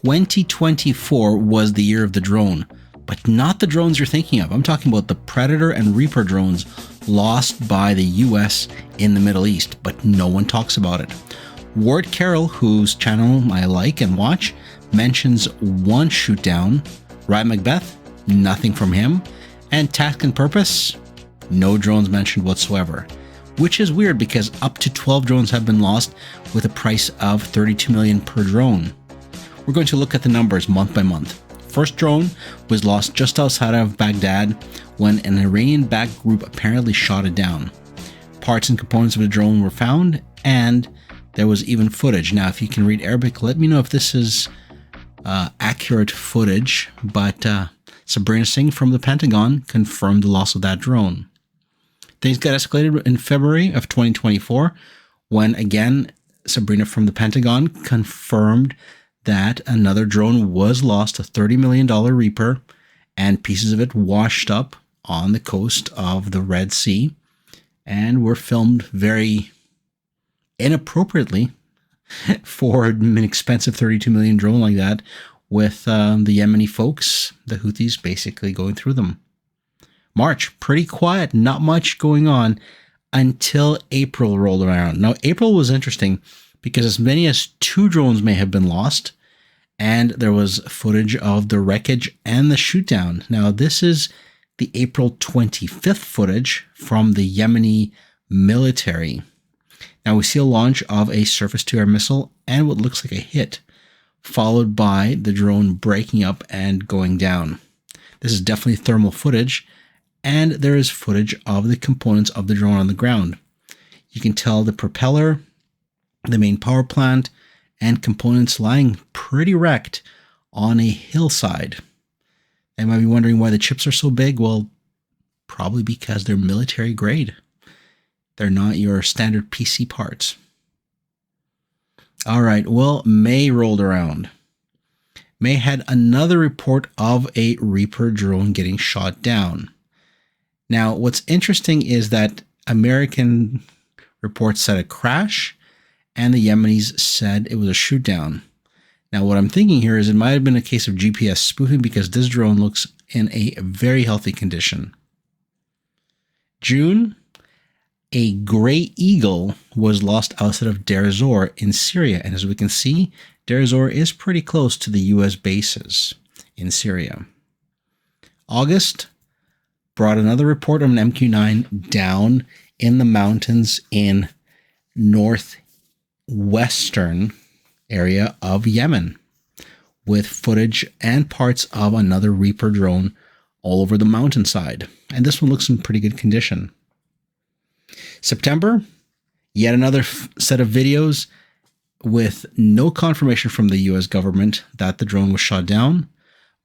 2024 was the year of the drone, but not the drones you're thinking of. I'm talking about the Predator and Reaper drones lost by the US in the Middle East, but no one talks about it. Ward Carrol, whose channel I like and watch, mentions one shoot down. Ryan Macbeth, nothing from him. And Task and Purpose, no drones mentioned whatsoever. Which is weird because up to 12 drones have been lost with a price of $32 million per drone. We're going to look at the numbers month by month. First drone was lost just outside of Baghdad when an Iranian-backed group apparently shot it down. Parts and components of the drone were found, and there was even footage. Now, if you can read Arabic, let me know if this is accurate footage, but Sabrina Singh from the Pentagon confirmed the loss of that drone. Things got escalated in February of 2024 when, again, Sabrina from the Pentagon confirmed that another drone was lost, a $30 million Reaper, and pieces of it washed up on the coast of the Red Sea and were filmed very inappropriately for an expensive $32 million drone like that, with the Yemeni folks, the Houthis, basically going through them. March, pretty quiet, not much going on until April rolled around. Now, April was interesting because as many as 2 drones may have been lost, and there was footage of the wreckage and the shoot down. Now, this is the April 25th footage from the Yemeni military. Now, we see a launch of a surface-to-air missile and what looks like a hit, followed by the drone breaking up and going down. This is definitely thermal footage, and there is footage of the components of the drone on the ground. You can tell the propeller, the main power plant, and components lying pretty wrecked on a hillside. You might be wondering why the chips are so big. Well, probably because they're military grade. They're not your standard PC parts. All right, well, May rolled around. May had another report of a Reaper drone getting shot down. Now, what's interesting is that American reports said a crash, and the Yemenis said it was a shoot down. Now, what I'm thinking here is it might have been a case of GPS spoofing because this drone looks in a very healthy condition. June, a gray eagle was lost outside of Deir ez-Zor in Syria. And as we can see, Deir ez-Zor is pretty close to the US bases in Syria. August brought another report of an MQ-9 down in the mountains in northwestern area of Yemen, with footage and parts of another Reaper drone all over the mountainside. And this one looks in pretty good condition. September, yet another set of videos with no confirmation from the US government that the drone was shot down.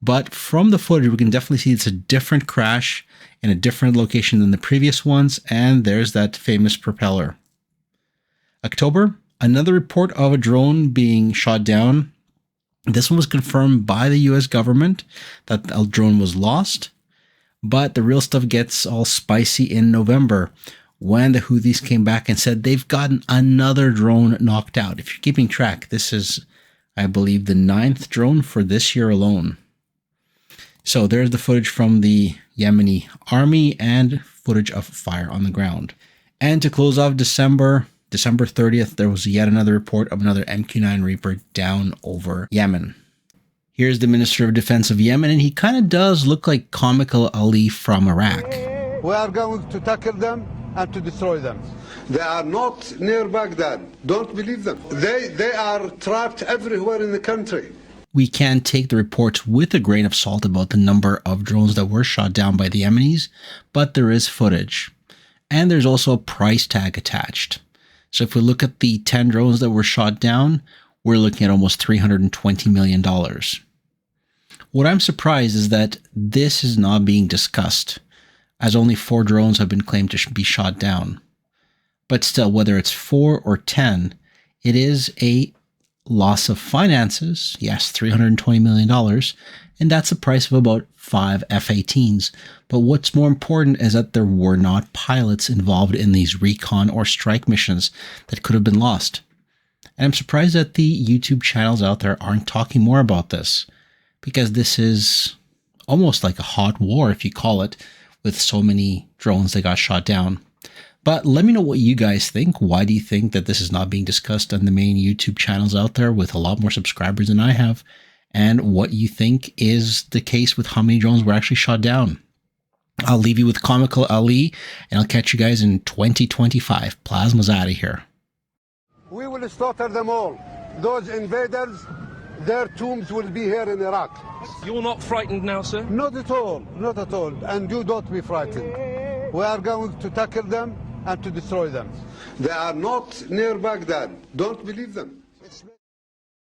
But from the footage, we can definitely see it's a different crash in a different location than the previous ones. And there's that famous propeller. October, another report of a drone being shot down. This one was confirmed by the US government that a drone was lost. But the real stuff gets all spicy in November when the Houthis came back and said they've gotten another drone knocked out. If you're keeping track, this is, I believe, the 9th drone for this year alone. So there's the footage from the Yemeni army and footage of fire on the ground. And to close off December 30th, there was yet another report of another MQ-9 Reaper down over Yemen. Here's the Minister of Defense of Yemen, and he kind of does look like Comical Ali from Iraq. We are going to tackle them and to destroy them. They are not near Baghdad. Don't believe them. They are trapped everywhere in the country. We can take the reports with a grain of salt about the number of drones that were shot down by the Yemenis, but there is footage. And there's also a price tag attached. So if we look at the 10 drones that were shot down, we're looking at almost $320 million. What I'm surprised is that this is not being discussed, as only 4 drones have been claimed to be shot down. But still, whether it's 4 or 10, it is a loss of finances. Yes, $320 million. And that's the price of about 5 F-18s. But what's more important is that there were not pilots involved in these recon or strike missions that could have been lost. And I'm surprised that the YouTube channels out there aren't talking more about this, because this is almost like a hot war, if you call it, with so many drones that got shot down. But let me know what you guys think. Why do you think that this is not being discussed on the main YouTube channels out there with a lot more subscribers than I have? And what you think is the case with how many drones were actually shot down? I'll leave you with Comical Ali, and I'll catch you guys in 2025. Plasma's out of here. We will slaughter them all. Those invaders, their tombs will be here in Iraq. You're not frightened now, sir? Not at all, not at all. And you don't be frightened. We are going to tackle them and to destroy them. They are not near Baghdad. Don't believe them.